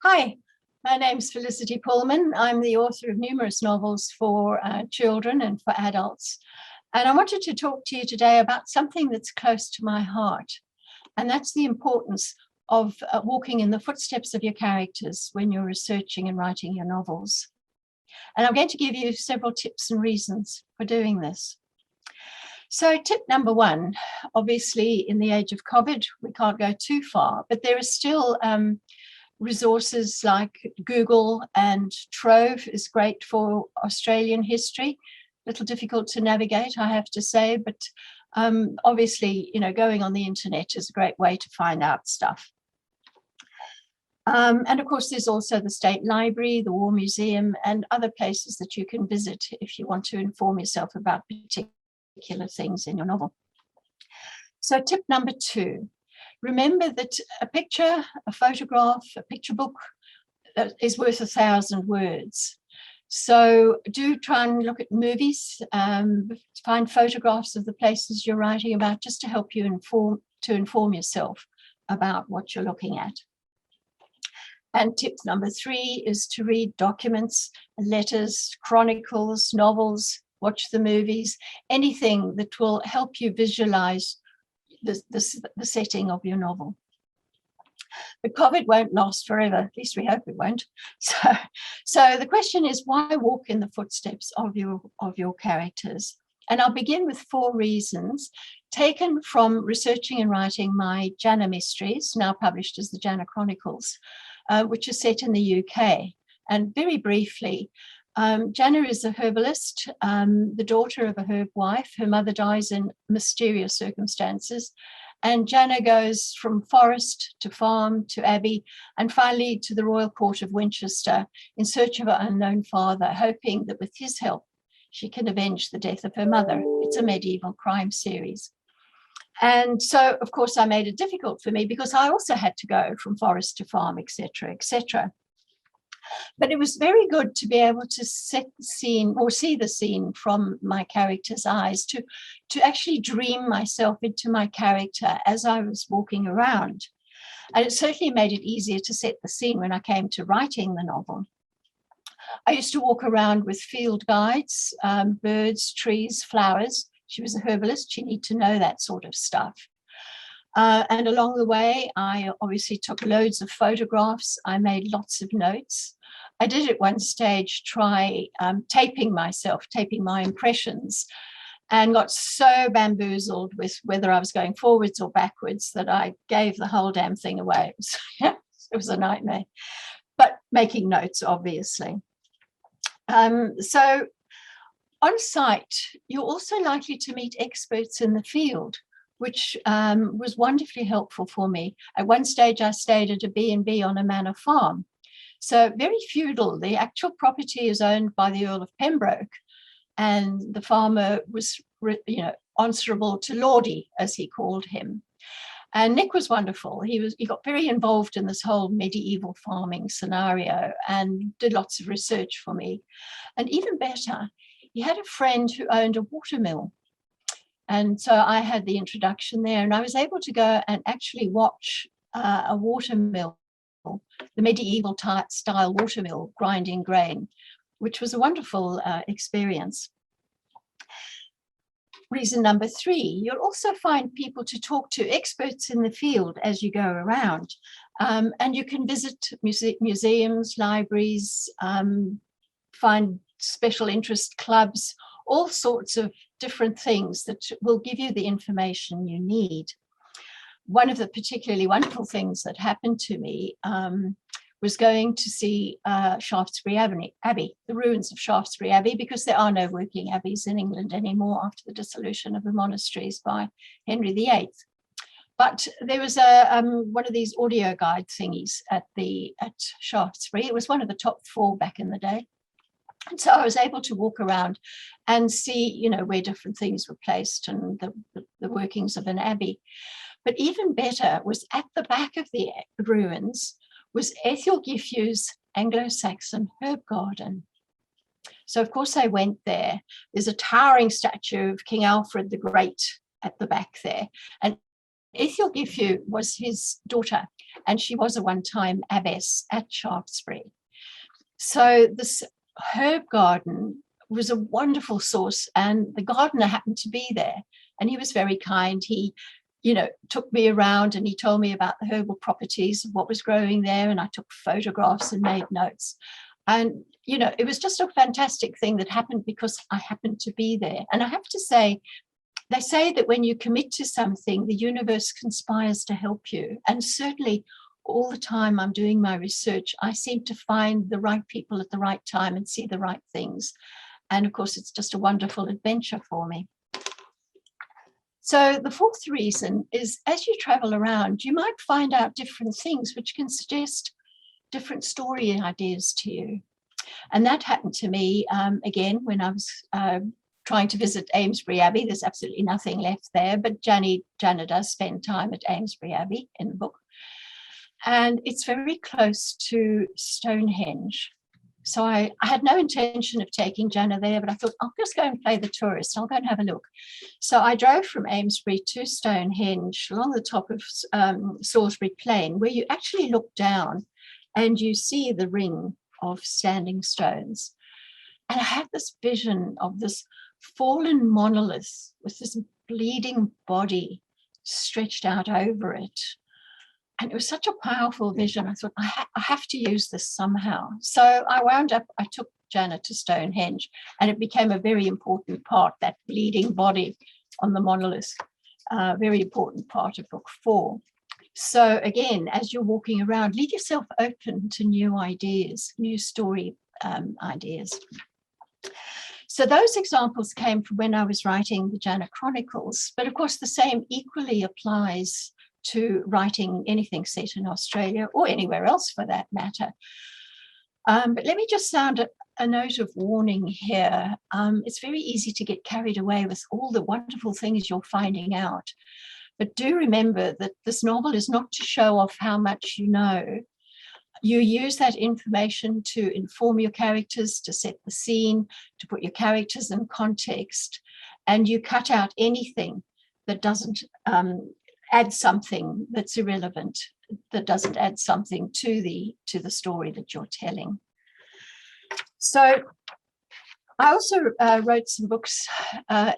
Hi, my name's Felicity Pulman. I'm the author of numerous novels for children and for adults. And I wanted to talk to you today about something that's close to my heart. And that's the importance of walking in the footsteps of your characters when you're researching and writing your novels. And I'm going to give you several tips and reasons for doing this. So tip number one, obviously in the age of COVID, we can't go too far, but there is still resources like Google, and Trove is great for Australian history. A little difficult to navigate, I have to say, but obviously, going on the internet is a great way to find out stuff. And of course, there's also the State Library, the War Museum, and other places that you can visit if you want to inform yourself about particular things in your novel. So tip number two, remember that a picture, a photograph, a picture book is worth 1,000 words. So do try and look at movies, find photographs of the places you're writing about, just to help you inform yourself about what you're looking at. And tip number three is to read documents, letters, chronicles, novels, watch the movies, anything that will help you visualize the setting of your novel. But COVID won't last forever, at least we hope it won't. So the question is, why walk in the footsteps of your characters? And I'll begin with 4 reasons taken from researching and writing my Jana mysteries, now published as the Jana Chronicles, which is set in the UK. And very briefly, Jana is a herbalist, the daughter of a herb wife. Her mother dies in mysterious circumstances. And Jana goes from forest to farm to abbey and finally to the royal court of Winchester in search of her unknown father, hoping that with his help, she can avenge the death of her mother. It's a medieval crime series. And so, of course, I made it difficult for me because I also had to go from forest to farm, etc., etc. But it was very good to be able to set the scene or see the scene from my character's eyes, to actually dream myself into my character as I was walking around. And it certainly made it easier to set the scene when I came to writing the novel. I used to walk around with field guides, birds, trees, flowers. She was a herbalist. You need to know that sort of stuff. And along the way, I obviously took loads of photographs. I made lots of notes. I did at one stage try taping my impressions, and got so bamboozled with whether I was going forwards or backwards that I gave the whole damn thing away. It was a nightmare, but making notes, obviously. So on site, you're also likely to meet experts in the field, which was wonderfully helpful for me. At one stage, I stayed at a B&B on a manor farm. So very feudal. The actual property is owned by the Earl of Pembroke, and the farmer was, answerable to Lordy, as he called him. And Nick was wonderful. He got very involved in this whole medieval farming scenario and did lots of research for me. And even better, he had a friend who owned a watermill. And so I had the introduction there, and I was able to go and actually watch a watermill, the medieval style watermill grinding grain, which was a wonderful experience. Reason number 3, you'll also find people to talk to, experts in the field as you go around. And you can visit museums, libraries, find special interest clubs, all sorts of different things that will give you the information you need. One of the particularly wonderful things that happened to me was going to see Shaftesbury Abbey, the ruins of Shaftesbury Abbey, because there are no working abbeys in England anymore after the dissolution of the monasteries by Henry VIII. But there was one of these audio guide thingies at Shaftesbury. It was one of the top 4 back in the day. And so I was able to walk around and see, where different things were placed and the workings of an abbey. But even better was at the back of the ruins was Aethelgifu's Anglo-Saxon herb garden. So of course I went there. There's a towering statue of King Alfred the Great at the back there. And Aethelgifu was his daughter, and she was a one-time abbess at Shaftesbury. So this herb garden was a wonderful source, and the gardener happened to be there, and he was very kind. He, took me around and he told me about the herbal properties of what was growing there, and I took photographs and made notes. And, it was just a fantastic thing that happened because I happened to be there. And I have to say, they say that when you commit to something, the universe conspires to help you. And certainly all the time I'm doing my research, I seem to find the right people at the right time and see the right things. And of course, it's just a wonderful adventure for me. So the fourth reason is, as you travel around, you might find out different things which can suggest different story ideas to you. And that happened to me, again, when I was trying to visit Amesbury Abbey. There's absolutely nothing left there, but Jana does spend time at Amesbury Abbey in the book. And it's very close to Stonehenge. So I had no intention of taking Jana there, but I thought, I'll just go and play the tourist. I'll go and have a look. So I drove from Amesbury to Stonehenge along the top of Salisbury Plain, where you actually look down and you see the ring of standing stones. And I had this vision of this fallen monolith with this bleeding body stretched out over it. And it was such a powerful vision. I thought, I have to use this somehow. So I took Jana to Stonehenge, and it became a very important part, that bleeding body on the monolith, very important part of book 4. So again, as you're walking around, leave yourself open to new ideas, new story ideas. So those examples came from when I was writing the Jana Chronicles, but of course the same equally applies to writing anything set in Australia or anywhere else for that matter. But let me just sound a note of warning here. It's very easy to get carried away with all the wonderful things you're finding out. But do remember that this novel is not to show off how much you know. You use that information to inform your characters, to set the scene, to put your characters in context, and you cut out anything that doesn't add something that's irrelevant, that doesn't add something to the story that you're telling. So I also wrote some books,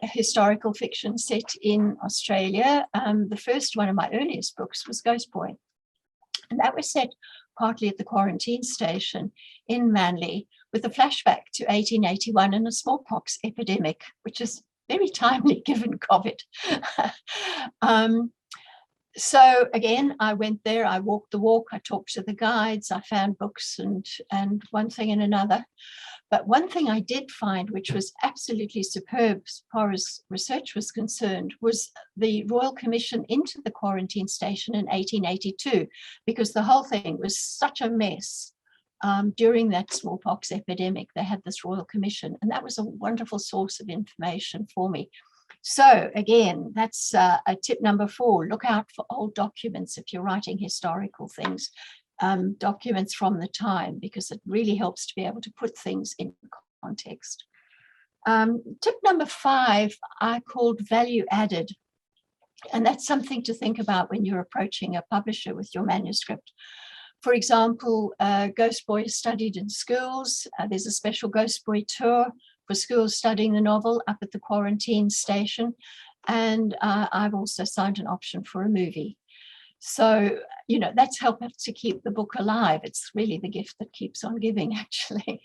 historical fiction set in Australia. The first one of my earliest books was Ghost Boy, and that was set partly at the quarantine station in Manly, with a flashback to 1881 and a smallpox epidemic, which is very timely given COVID. So again, I went there, I walked the walk, I talked to the guides, I found books and one thing and another. But one thing I did find, which was absolutely superb as far as research was concerned, was the Royal Commission into the quarantine station in 1882, because the whole thing was such a mess. During that smallpox epidemic, they had this Royal Commission, and that was a wonderful source of information for me. So again, that's a tip number 4. Look out for old documents if you're writing historical things. Documents from the time, because it really helps to be able to put things in context. Tip number 5, I called value added. And that's something to think about when you're approaching a publisher with your manuscript. For example, Ghost Boy is studied in schools. There's a special Ghost Boy tour for schools studying the novel up at the quarantine station. And I've also signed an option for a movie. So, that's helped to keep the book alive. It's really the gift that keeps on giving, actually.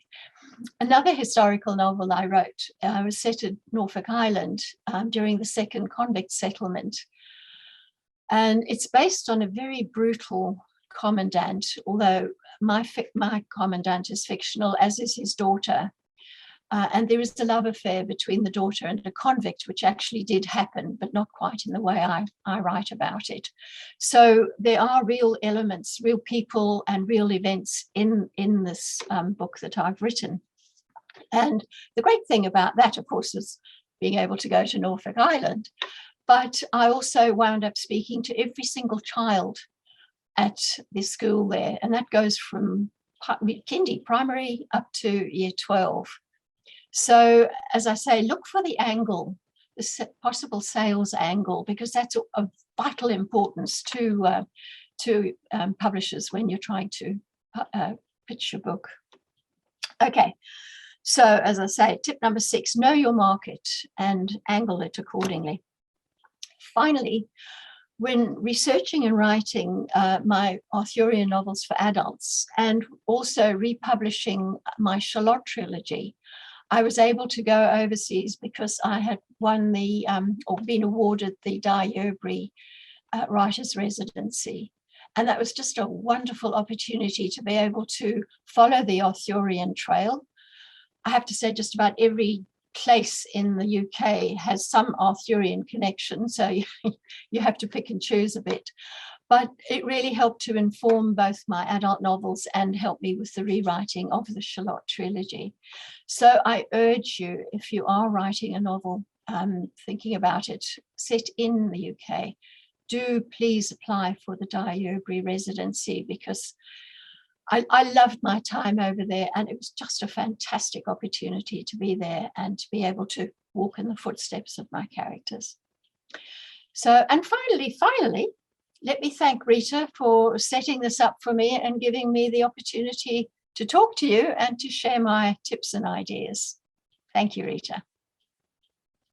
Another historical novel I wrote was set at Norfolk Island during the second convict settlement. And it's based on a very brutal commandant, although my commandant is fictional, as is his daughter. And there is a love affair between the daughter and a convict, which actually did happen, but not quite in the way I write about it. So there are real elements, real people and real events in this book that I've written. And the great thing about that, of course, is being able to go to Norfolk Island. But I also wound up speaking to every single child at the school there. And that goes from kindy, primary, up to year 12. So, as I say, look for the angle the possible sales angle, because that's of vital importance to publishers when you're trying to pitch your book. Okay, so as I say, tip number 6, know your market and angle it accordingly. Finally, when researching and writing my Arthurian novels for adults, and also republishing my Charlotte trilogy, I was able to go overseas because I had won the, or been awarded the Dye-Yerbury Writers' Residency. And that was just a wonderful opportunity to be able to follow the Arthurian trail. I have to say just about every place in the UK has some Arthurian connection, so you have to pick and choose a bit. But it really helped to inform both my adult novels and help me with the rewriting of the Charlotte trilogy. So I urge you, if you are writing a novel, thinking about it, set in the UK, do please apply for the Dye-Yerbury residency, because I loved my time over there, and it was just a fantastic opportunity to be there and to be able to walk in the footsteps of my characters. So, and finally, let me thank Rita for setting this up for me and giving me the opportunity to talk to you and to share my tips and ideas. Thank you, Rita.